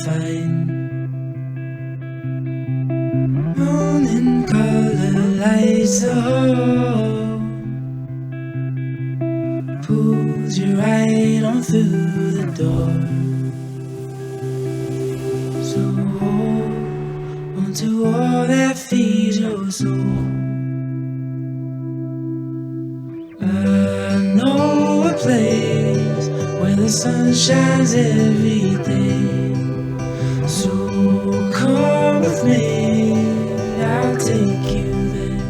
find. Morning color lights the hall, pulls you right on through the door. So hold onto all that feeds your soul. I know a place where the sun shines every day. So come with me, I'll take you there.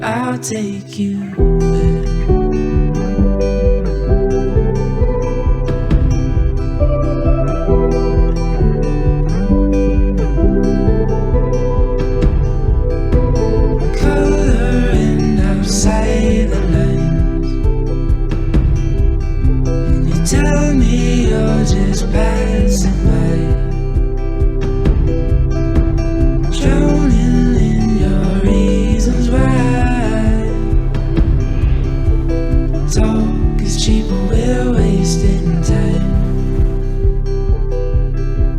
I'll take you there. Coloring outside the lines, and you tell me you're just passing by. Talk is cheap and we're wasting time.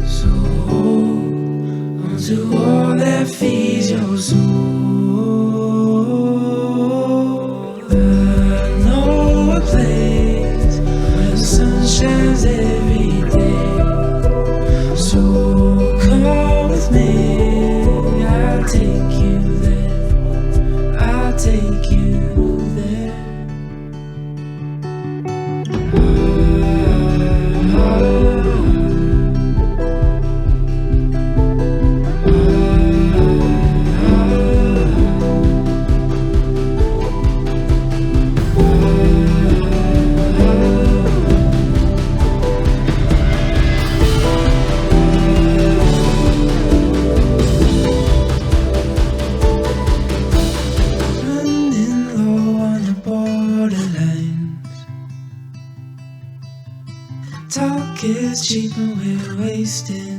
So hold onto all that feeds your soul. I know a place where the sun shines every day. So come with me, I'll take you there. I'll take you there. Running low on the borderlines. Talk is cheap and we're wasting